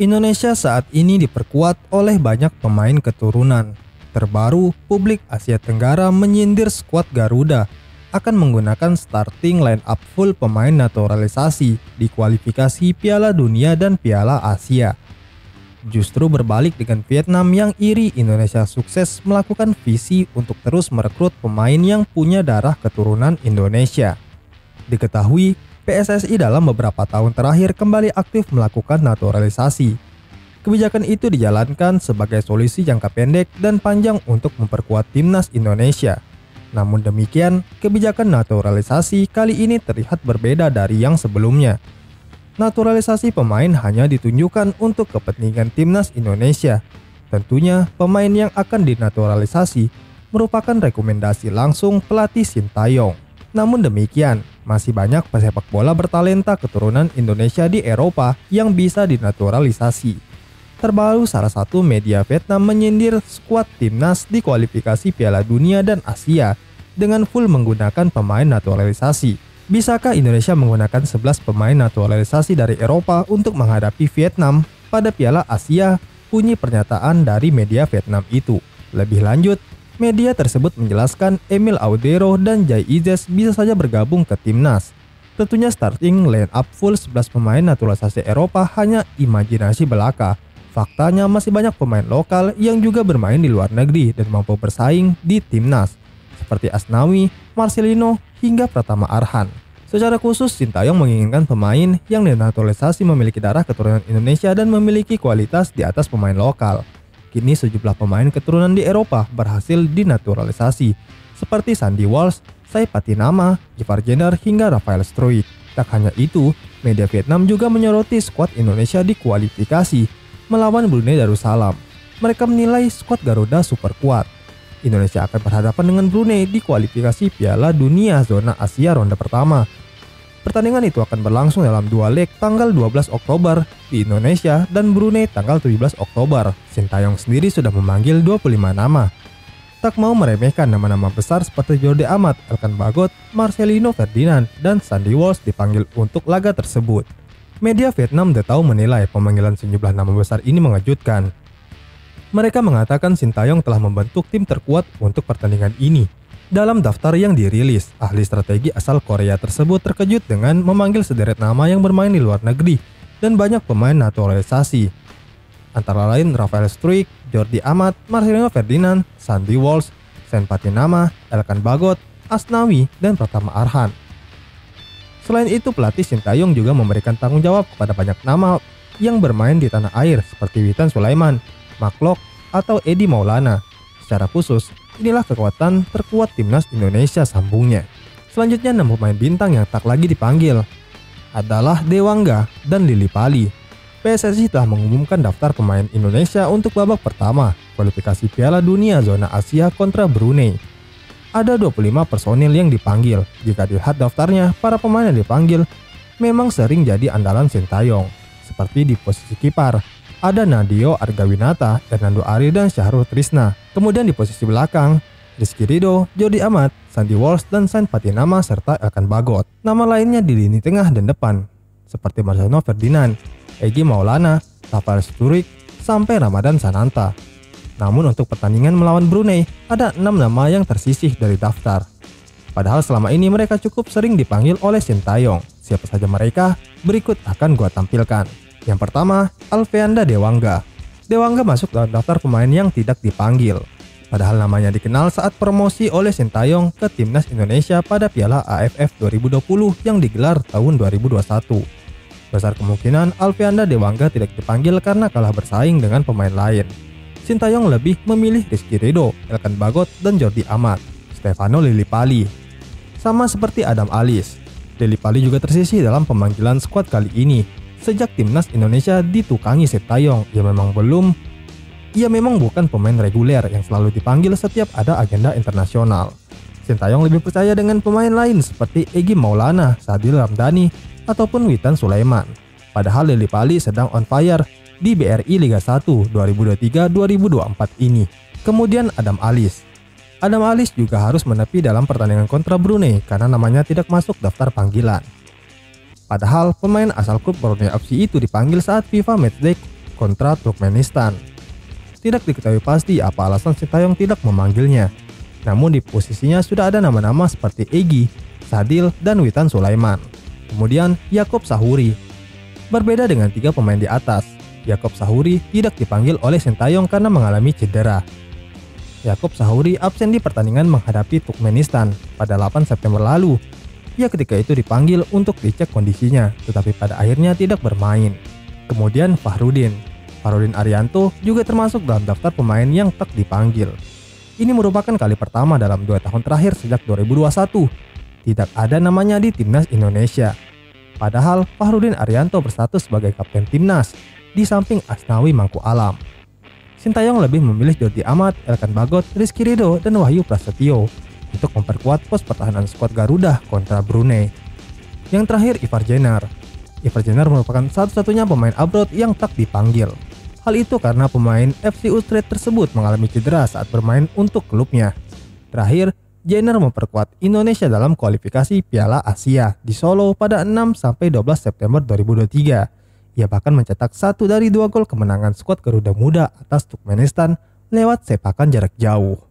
Indonesia saat ini diperkuat oleh banyak pemain keturunan. Terbaru, publik Asia Tenggara menyindir skuad Garuda akan menggunakan starting line up full pemain naturalisasi di kualifikasi Piala Dunia dan Piala Asia. Justru berbalik dengan Vietnam yang iri Indonesia sukses melakukan visi untuk terus merekrut pemain yang punya darah keturunan Indonesia. Diketahui, PSSI dalam beberapa tahun terakhir kembali aktif melakukan naturalisasi. Kebijakan itu dijalankan sebagai solusi jangka pendek dan panjang untuk memperkuat timnas Indonesia. Namun demikian, kebijakan naturalisasi kali ini terlihat berbeda dari yang sebelumnya. Naturalisasi pemain hanya ditunjukkan untuk kepentingan timnas Indonesia. Tentunya, pemain yang akan dinaturalisasi merupakan rekomendasi langsung pelatih Sintayong. Namun demikian, masih banyak pesepak bola bertalenta keturunan Indonesia di Eropa yang bisa dinaturalisasi. Terbaru salah satu media Vietnam menyindir skuad timnas di kualifikasi Piala Dunia dan Asia dengan full menggunakan pemain naturalisasi. Bisakah Indonesia menggunakan 11 pemain naturalisasi dari Eropa untuk menghadapi Vietnam pada Piala Asia? Bunyi pernyataan dari media Vietnam itu. Lebih lanjut, media tersebut menjelaskan Emil Audero dan Jai Izes bisa saja bergabung ke timnas. Tentunya starting line up full 11 pemain naturalisasi Eropa hanya imajinasi belaka. Faktanya masih banyak pemain lokal yang juga bermain di luar negeri dan mampu bersaing di timnas, seperti Asnawi, Marcelino, hingga Pratama Arhan. Secara khusus, Sintayong menginginkan pemain yang dinaturalisasi memiliki darah keturunan Indonesia dan memiliki kualitas di atas pemain lokal. Kini sejumlah pemain keturunan di Eropa berhasil dinaturalisasi, seperti Sandy Walsh, Sai Patinama, Jafar Jenner, hingga Rafael Struijk. Tak hanya itu, media Vietnam juga menyoroti skuad Indonesia di kualifikasi melawan Brunei Darussalam. Mereka menilai skuad Garuda super kuat. Indonesia akan berhadapan dengan Brunei di kualifikasi Piala Dunia Zona Asia ronde pertama. Pertandingan itu akan berlangsung dalam 2 leg tanggal 12 Oktober di Indonesia dan Brunei tanggal 17 Oktober. Sintayong sendiri sudah memanggil 25 nama. Tak mau meremehkan nama-nama besar seperti Jordi Amat, Elkan Bagot, Marcelino Ferdinand, dan Sandy Walsh dipanggil untuk laga tersebut. Media Vietnam The Tao menilai pemanggilan sejumlah nama besar ini mengejutkan. Mereka mengatakan Sintayong telah membentuk tim terkuat untuk pertandingan ini. Dalam daftar yang dirilis, ahli strategi asal Korea tersebut terkejut dengan memanggil sederet nama yang bermain di luar negeri dan banyak pemain naturalisasi. Antara lain Rafael Struijk, Jordi Amat, Marcelino Ferdinand, Sandy Walsh, Sai Patinama, Elkan Bagot, Asnawi, dan Pratama Arhan. Selain itu, pelatih Sintayong juga memberikan tanggung jawab kepada banyak nama yang bermain di tanah air seperti Witan Sulaiman, Mark Locke, atau Edi Maulana. Secara khusus, inilah kekuatan terkuat timnas Indonesia, sambungnya. Selanjutnya 6 pemain bintang yang tak lagi dipanggil adalah Dewangga dan Lily Pali. PSSI telah mengumumkan daftar pemain Indonesia untuk babak pertama kualifikasi Piala Dunia Zona Asia kontra Brunei. Ada 25 personil yang dipanggil. Jika dilihat daftarnya, para pemain yang dipanggil memang sering jadi andalan Sintayong. Seperti di posisi kiper, ada Nadio Argawinata, Hernando Ari, dan Syahrul Trisna. Kemudian di posisi belakang, Rizky Ridho, Jordi Amat, Sandy Walsh, dan Sai Patinama, serta Elkan Bagot. Nama lainnya di lini tengah dan depan, seperti Marcelino Ferdinand, Egi Maulana, Rafael Struijk, sampai Ramadan Sananta. Namun untuk pertandingan melawan Brunei, ada 6 nama yang tersisih dari daftar. Padahal selama ini mereka cukup sering dipanggil oleh Sintayong. Siapa saja mereka? Berikut akan gua tampilkan. Yang pertama, Alfeanda Dewangga. Dewangga masuk dalam daftar pemain yang tidak dipanggil. Padahal namanya dikenal saat promosi oleh Sintayong ke timnas Indonesia pada Piala AFF 2020 yang digelar tahun 2021. Besar kemungkinan Alfeanda Dewangga tidak dipanggil karena kalah bersaing dengan pemain lain. Sintayong lebih memilih Rizky Ridho, Elkan Bagot, dan Jordi Amat. Stefano Lillipali. Sama seperti Adam Alis, Lillipali juga tersisih dalam pemanggilan skuad kali ini. Sejak timnas Indonesia ditukangi Sintayong, ia memang bukan pemain reguler yang selalu dipanggil setiap ada agenda internasional. Sintayong lebih percaya dengan pemain lain seperti Egi Maulana, Sadil Ramdhani, ataupun Witan Sulaiman. Padahal Lillipali sedang on fire di BRI Liga 1 2023-2024 ini. Kemudian Adam Alis. Adam Alis juga harus menepi dalam pertandingan kontra Brunei karena namanya tidak masuk daftar panggilan. Padahal pemain asal klub Borneo FC itu dipanggil saat FIFA Matchday kontra Turkmenistan. Tidak diketahui pasti apa alasan Sintayong tidak memanggilnya. Namun di posisinya sudah ada nama-nama seperti Egy, Sadil, dan Witan Sulaiman. Kemudian Yaakob Sahuri. Berbeda dengan 3 pemain di atas, Yaakob Sahuri tidak dipanggil oleh Sintayong karena mengalami cedera. Yaakob Sahuri absen di pertandingan menghadapi Turkmenistan pada 8 September lalu. Ia ketika itu dipanggil untuk dicek kondisinya, tetapi pada akhirnya tidak bermain. Kemudian Fahrudin Arianto juga termasuk dalam daftar pemain yang tak dipanggil. Ini merupakan kali pertama dalam 2 tahun terakhir sejak 2021 tidak ada namanya di timnas Indonesia. Padahal Fahrudin Arianto berstatus sebagai kapten timnas di samping Asnawi Mangku Alam. Sintayong lebih memilih Jordi Amat, Elkan Bagot, Rizky Ridho, dan Wahyu Prasetyo untuk memperkuat pos pertahanan skuad Garuda kontra Brunei. Yang terakhir Ivar Jenner. Ivar Jenner merupakan satu-satunya pemain abroad yang tak dipanggil. Hal itu karena pemain FC Utrecht tersebut mengalami cedera saat bermain untuk klubnya. Terakhir, Jenner memperkuat Indonesia dalam kualifikasi Piala Asia di Solo pada 6-12 September 2023. Ia bahkan mencetak 1 dari 2 gol kemenangan skuad Garuda Muda atas Turkmenistan lewat sepakan jarak jauh.